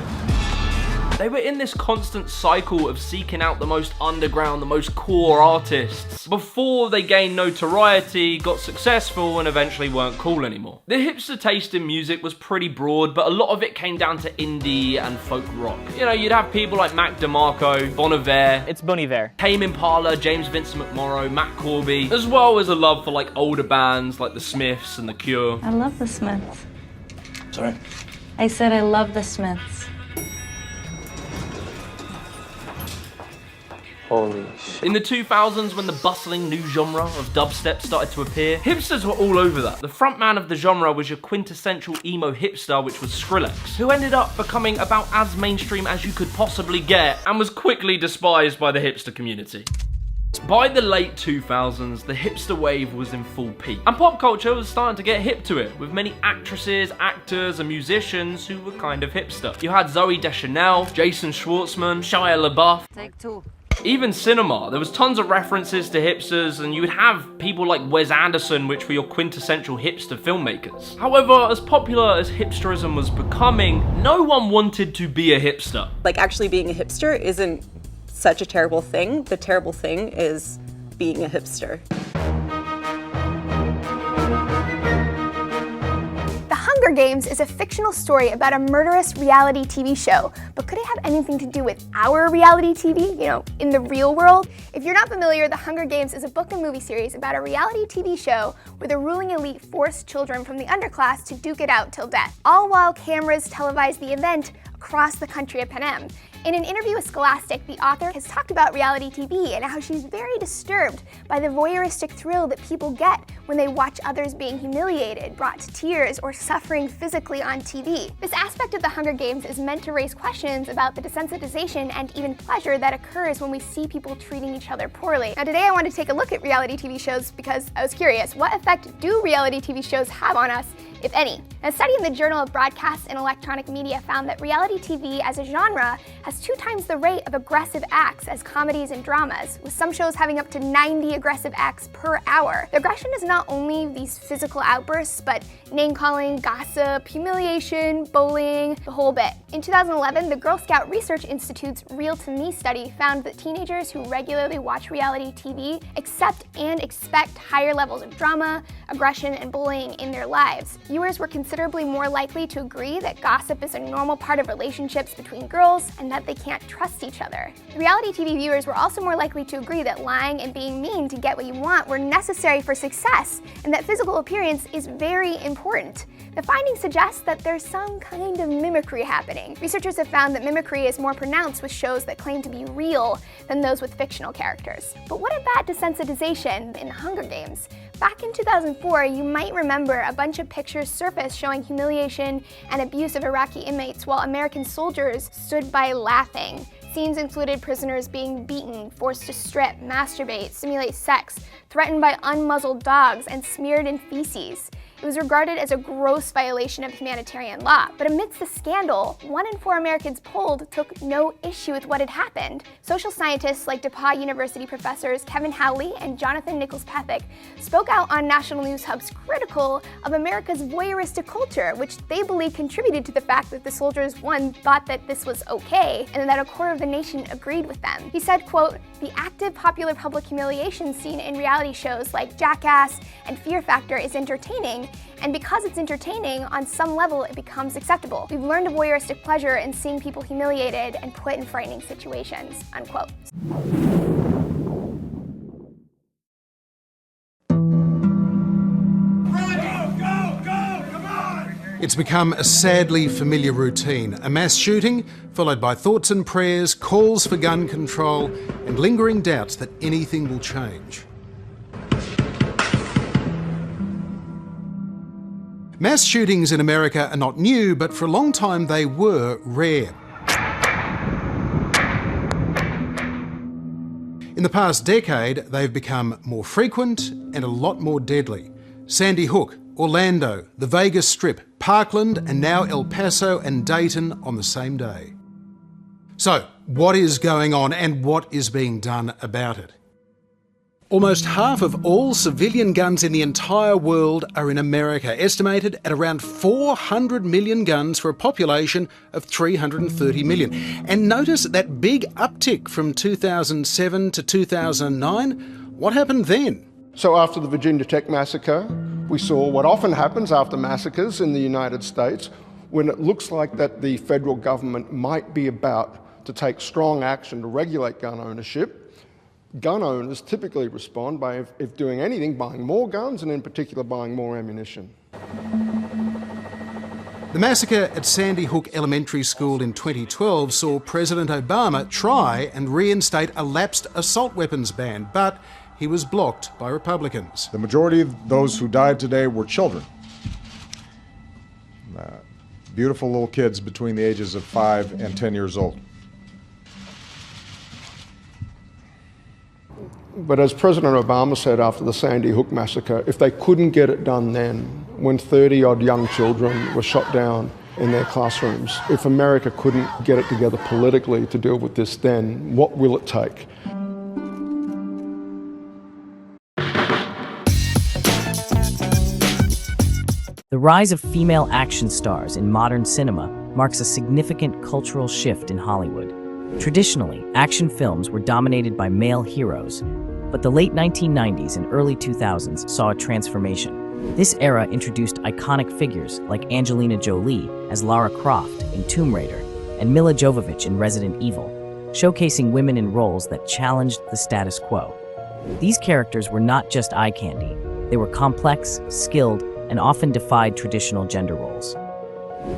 They were in this constant cycle of seeking out the most underground, the most core artists before they gained notoriety, got successful, and eventually weren't cool anymore. The hipster taste in music was pretty broad, but a lot of it came down to indie and folk rock. You know, you'd have people like Mac DeMarco, Bon Iver, It's Bon Iver, Tame Impala, James Vincent McMorrow, Matt Corby, as well as a love for like older bands like the Smiths and the Cure. I love the Smiths. Sorry? I said I love the Smiths. Holy shit. In the 2000s, when the bustling new genre of dubstep started to appear, hipsters were all over that. The frontman of the genre was your quintessential emo hipster, which was Skrillex, who ended up becoming about as mainstream as you could possibly get and was quickly despised by the hipster community. By the late 2000s, the hipster wave was in full peak, and pop culture was starting to get hip to it, with many actresses, actors, and musicians who were kind of hipster. You had Zooey Deschanel, Jason Schwartzman, Shia LaBeouf. Take two. Even cinema, there was tons of references to hipsters, and you would have people like Wes Anderson, which were your quintessential hipster filmmakers. However, as popular as hipsterism was becoming, no one wanted to be a hipster. Like, actually being a hipster isn't such a terrible thing. The terrible thing is being a hipster. The Hunger Games is a fictional story about a murderous reality TV show, but could it have anything to do with our reality TV, in the real world? If you're not familiar, The Hunger Games is a book and movie series about a reality TV show where the ruling elite forced children from the underclass to duke it out till death, all while cameras televise the event across the country of Panem. In an interview with Scholastic, the author has talked about reality TV and how she's very disturbed by the voyeuristic thrill that people get when they watch others being humiliated, brought to tears, or suffering physically on TV. This aspect of The Hunger Games is meant to raise questions about the desensitization and even pleasure that occurs when we see people treating each other poorly. Now today I want to take a look at reality TV shows because I was curious, what effect do reality TV shows have on us, if any? A study in the Journal of Broadcast and Electronic Media found that reality TV as a genre has 2 times the rate of aggressive acts as comedies and dramas, with some shows having up to 90 aggressive acts per hour. The aggression is not only these physical outbursts, but name-calling, gossip, humiliation, bullying, the whole bit. In 2011, the Girl Scout Research Institute's Real to Me study found that teenagers who regularly watch reality TV accept and expect higher levels of drama, aggression, and bullying in their lives. Viewers were considerably more likely to agree that gossip is a normal part of relationships between girls and that they can't trust each other. Reality TV viewers were also more likely to agree that lying and being mean to get what you want were necessary for success, and that physical appearance is very important. The findings suggest that there's some kind of mimicry happening. Researchers have found that mimicry is more pronounced with shows that claim to be real than those with fictional characters. But what about desensitization in The Hunger Games? Back in 2004, you might remember a bunch of pictures surfaced showing humiliation and abuse of Iraqi inmates while American soldiers stood by laughing. Scenes included prisoners being beaten, forced to strip, masturbate, simulate sex, threatened by unmuzzled dogs, and smeared in feces. It was regarded as a gross violation of humanitarian law. But amidst the scandal, 1 in 4 Americans polled took no issue with what had happened. Social scientists like DePauw University professors Kevin Howley and Jonathan Nichols-Pethick spoke out on National News Hub's critical of America's voyeuristic culture, which they believe contributed to the fact that the soldiers, 1, thought that this was okay, and that a quarter of the nation agreed with them. He said, quote, "The active popular public humiliation seen in reality shows like Jackass and Fear Factor is entertaining, and because it's entertaining, on some level it becomes acceptable. We've learned a voyeuristic pleasure in seeing people humiliated and put in frightening situations," unquote. It's become a sadly familiar routine, a mass shooting followed by thoughts and prayers, calls for gun control, and lingering doubts that anything will change. Mass shootings in America are not new, but for a long time they were rare. In the past decade, they've become more frequent and a lot more deadly. Sandy Hook, Orlando, the Vegas Strip, Parkland, and now El Paso and Dayton on the same day. So, what is going on and what is being done about it? Almost half of all civilian guns in the entire world are in America, estimated at around 400 million guns for a population of 330 million. And notice that big uptick from 2007 to 2009. What happened then? So after the Virginia Tech massacre, we saw what often happens after massacres in the United States, when it looks like that the federal government might be about to take strong action to regulate gun ownership. Gun owners typically respond by, if doing anything, buying more guns, and in particular buying more ammunition. The massacre at Sandy Hook Elementary School in 2012 saw President Obama try and reinstate a lapsed assault weapons ban, but he was blocked by Republicans. The majority of those who died today were children. Beautiful little kids between the ages of 5 and 10 years old. But as President Obama said after the Sandy Hook massacre, if they couldn't get it done then, when 30-odd young children were shot down in their classrooms, if America couldn't get it together politically to deal with this then, what will it take? The rise of female action stars in modern cinema marks a significant cultural shift in Hollywood. Traditionally, action films were dominated by male heroes, but the late 1990s and early 2000s saw a transformation. This era introduced iconic figures like Angelina Jolie as Lara Croft in Tomb Raider and Mila Jovovich in Resident Evil, showcasing women in roles that challenged the status quo. These characters were not just eye candy. They were complex, skilled, and often defied traditional gender roles.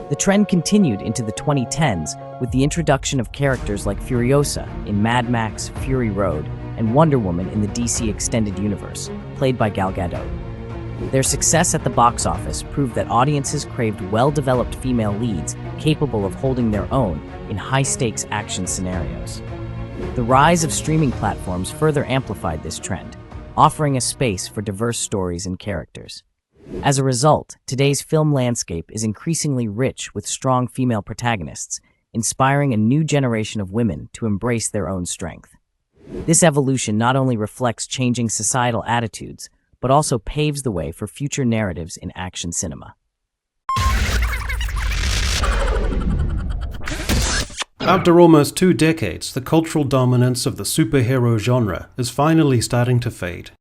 The trend continued into the 2010s with the introduction of characters like Furiosa in Mad Max: Fury Road and Wonder Woman in the DC Extended Universe, played by Gal Gadot. Their success at the box office proved that audiences craved well-developed female leads capable of holding their own in high-stakes action scenarios. The rise of streaming platforms further amplified this trend, offering a space for diverse stories and characters. As a result, today's film landscape is increasingly rich with strong female protagonists, inspiring a new generation of women to embrace their own strength. This evolution not only reflects changing societal attitudes, but also paves the way for future narratives in action cinema. After almost 2 decades, the cultural dominance of the superhero genre is finally starting to fade.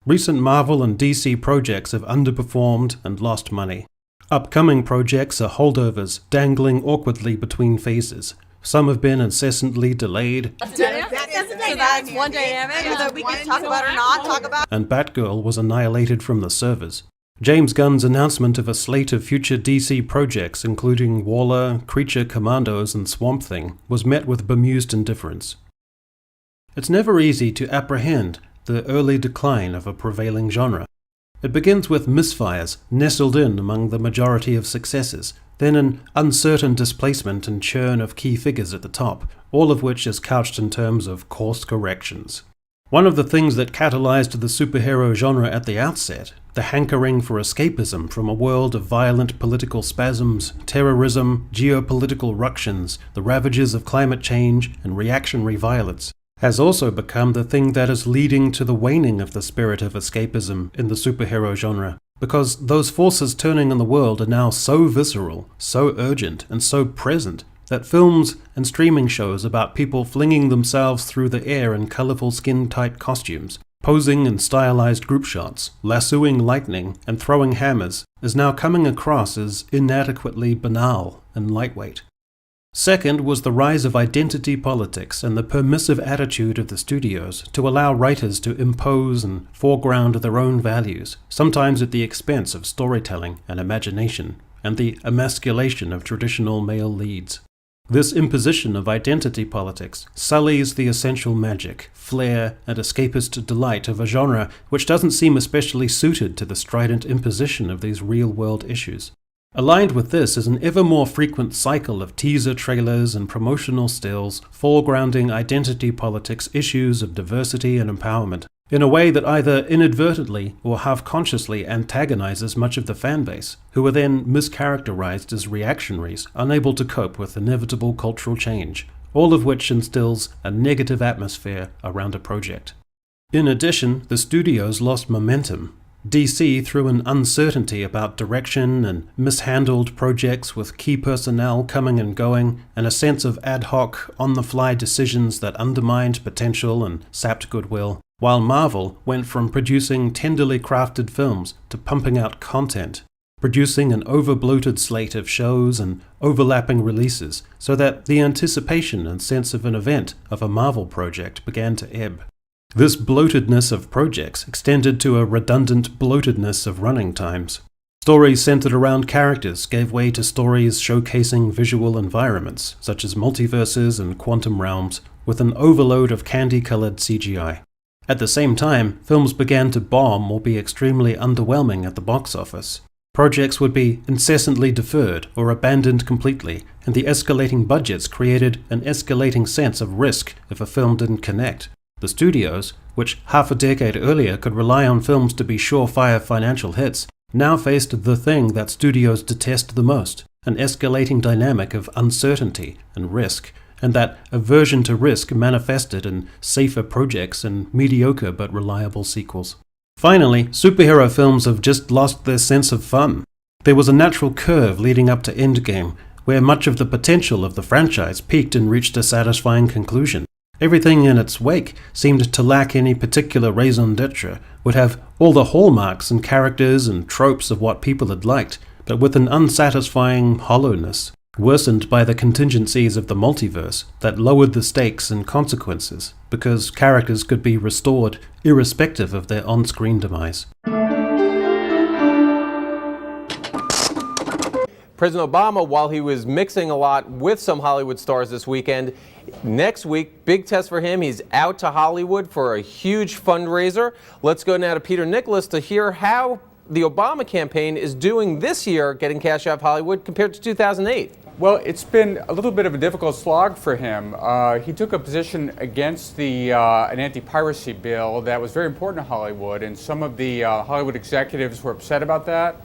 Recent Marvel and DC projects have underperformed and lost money. Upcoming projects are holdovers dangling awkwardly between phases. Some have been incessantly delayed. That's one dynamic that we can talk about or not talk about. And Batgirl was annihilated from the servers. James Gunn's announcement of a slate of future DC projects, including Waller, Creature Commandos, and Swamp Thing, was met with bemused indifference. It's never easy to apprehend the early decline of a prevailing genre. It begins with misfires nestled in among the majority of successes, then an uncertain displacement and churn of key figures at the top, all of which is couched in terms of course corrections. One of the things that catalyzed the superhero genre at the outset, the hankering for escapism from a world of violent political spasms, terrorism, geopolitical ructions, the ravages of climate change, and reactionary violence, has also become the thing that is leading to the waning of the spirit of escapism in the superhero genre, because those forces turning on the world are now so visceral, so urgent, and so present that films and streaming shows about people flinging themselves through the air in colorful skin-tight costumes, posing in stylized group shots, lassoing lightning, and throwing hammers is now coming across as inadequately banal and lightweight. Second was the rise of identity politics and the permissive attitude of the studios to allow writers to impose and foreground their own values, sometimes at the expense of storytelling and imagination, and the emasculation of traditional male leads. This imposition of identity politics sullies the essential magic, flair, and escapist delight of a genre which doesn't seem especially suited to the strident imposition of these real-world issues. Aligned with this is an ever more frequent cycle of teaser trailers and promotional stills foregrounding identity politics issues of diversity and empowerment, in a way that either inadvertently or half-consciously antagonizes much of the fanbase, who are then mischaracterized as reactionaries, unable to cope with inevitable cultural change, all of which instills a negative atmosphere around a project. In addition, the studios lost momentum. DC, through an uncertainty about direction and mishandled projects with key personnel coming and going, and a sense of ad hoc, on-the-fly decisions that undermined potential and sapped goodwill, while Marvel went from producing tenderly crafted films to pumping out content, producing an over-bloated slate of shows and overlapping releases, so that the anticipation and sense of an event of a Marvel project began to ebb. This bloatedness of projects extended to a redundant bloatedness of running times. Stories centered around characters gave way to stories showcasing visual environments, such as multiverses and quantum realms, with an overload of candy-colored CGI. At the same time, films began to bomb or be extremely underwhelming at the box office. Projects would be incessantly deferred or abandoned completely, and the escalating budgets created an escalating sense of risk if a film didn't connect. The studios, which half a decade earlier could rely on films to be surefire financial hits, now faced the thing that studios detest the most, an escalating dynamic of uncertainty and risk, and that aversion to risk manifested in safer projects and mediocre but reliable sequels. Finally, superhero films have just lost their sense of fun. There was a natural curve leading up to Endgame, where much of the potential of the franchise peaked and reached a satisfying conclusion. Everything in its wake seemed to lack any particular raison d'etre, would have all the hallmarks and characters and tropes of what people had liked, but with an unsatisfying hollowness, worsened by the contingencies of the multiverse that lowered the stakes and consequences, because characters could be restored irrespective of their on-screen demise. President Obama, while he was mixing a lot with some Hollywood stars this weekend, next week, big test for him. He's out to Hollywood for a huge fundraiser. Let's go now to Peter Nicholas to hear how the Obama campaign is doing this year getting cash out of Hollywood compared to 2008. Well, it's been a little bit of a difficult slog for him. He took a position against an anti-piracy bill that was very important to Hollywood, and some of the Hollywood executives were upset about that,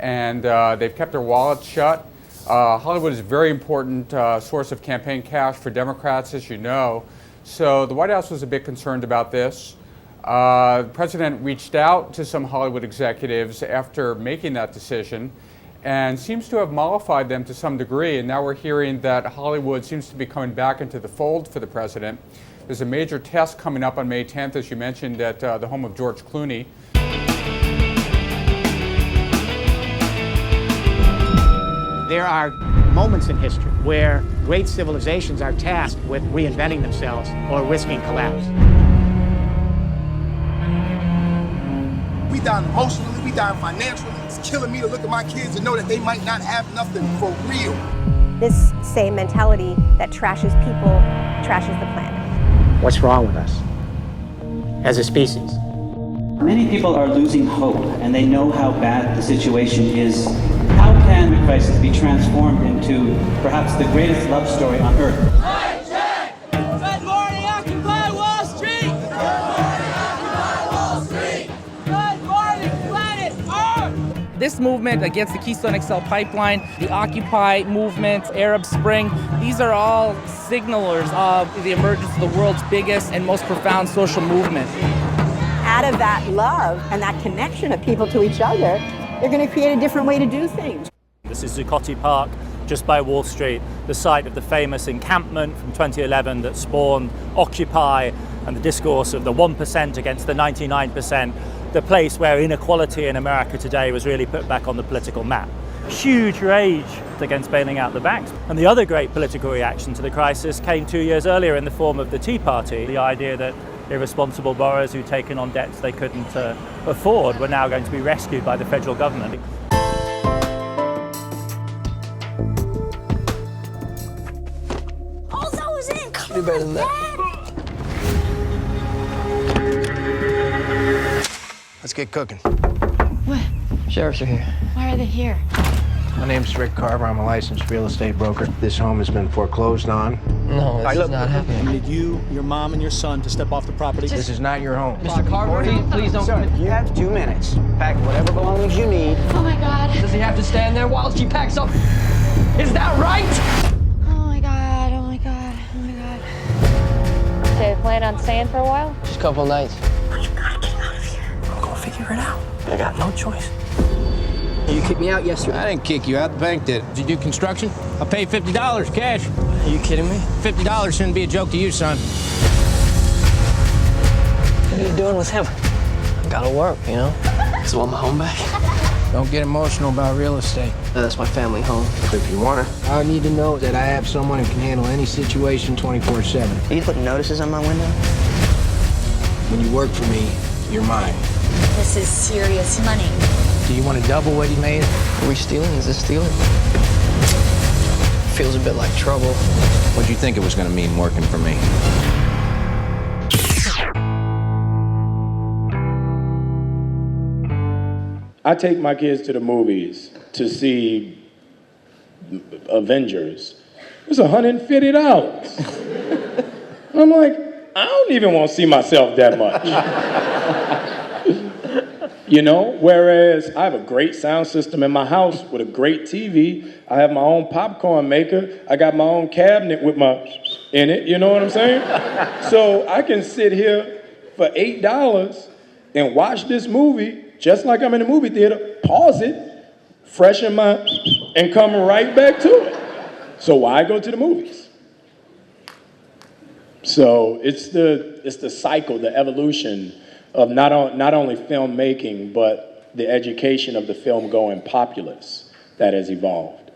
and they've kept their wallets shut. Hollywood is a very important source of campaign cash for Democrats, as you know. So the White House was a bit concerned about this. The president reached out to some Hollywood executives after making that decision and seems to have mollified them to some degree. And now we're hearing that Hollywood seems to be coming back into the fold for the president. There's a major test coming up on May 10th, as you mentioned, at the home of George Clooney. There are moments in history where great civilizations are tasked with reinventing themselves or risking collapse. We down emotionally, we down financially. It's killing me to look at my kids and know that they might not have nothing for real. This same mentality that trashes people, trashes the planet. What's wrong with us as a species? Many people are losing hope, and they know how bad the situation is. How can the crisis be transformed into perhaps the greatest love story on Earth? Good morning, Occupy Wall Street! Good morning, Occupy Wall Street! Good morning, planet Earth! This movement against the Keystone XL pipeline, the Occupy movement, Arab Spring, these are all signalers of the emergence of the world's biggest and most profound social movement. Out of that love and that connection of people to each other, they're going to create a different way to do things. This is Zuccotti Park, just by Wall Street, the site of the famous encampment from 2011 that spawned Occupy and the discourse of the 1% against the 99%, the place where inequality in America today was really put back on the political map. Huge rage against bailing out the banks. And the other great political reaction to the crisis came 2 years earlier in the form of the Tea Party, the idea that irresponsible borrowers who'd taken on debts they couldn't afford were now going to be rescued by the federal government. All that was ink! Do better than that. Let's get cooking. What? Sheriffs are here. Why are they here? My name's Rick Carver. I'm a licensed real estate broker. This home has been foreclosed on. No, this is not happening. I need you, your mom, and your son to step off the property. This is not your home. Mr. Carver, Please don't. Sir, you have 2 minutes. Pack whatever belongings you need. Oh my God. Does he have to stand there while she packs up? Is that right? Oh my God, oh my God, oh my God. So you plan on staying for a while? Just a couple nights. You gotta get out of here. I'm gonna figure it out. I got no choice. You kicked me out yesterday. I didn't kick you out. The bank did. Did you do construction? I paid $50 cash. Are you kidding me? $50 shouldn't be a joke to you, son. What are you doing with him? I gotta work, you know? Because I want my home back. Don't get emotional about real estate. That's my family home. If you want it. I need to know that I have someone who can handle any situation 24/7. Are you putting notices on my window? When you work for me, you're mine. This is serious money. Do you want to double what he made? Are we stealing? Is this stealing? Feels a bit like trouble. What'd you think it was going to mean working for me? I take my kids to the movies to see Avengers. It's $150. I'm like, I don't even want to see myself that much. You know, whereas I have a great sound system in my house with a great TV. I have my own popcorn maker. I got my own cabinet with my in it, you know what I'm saying? So I can sit here for $8 and watch this movie just like I'm in a movie theater, pause it, freshen my, and come right back to it. So why go to the movies? So it's the cycle, the evolution of not only filmmaking, but the education of the film going populace that has evolved.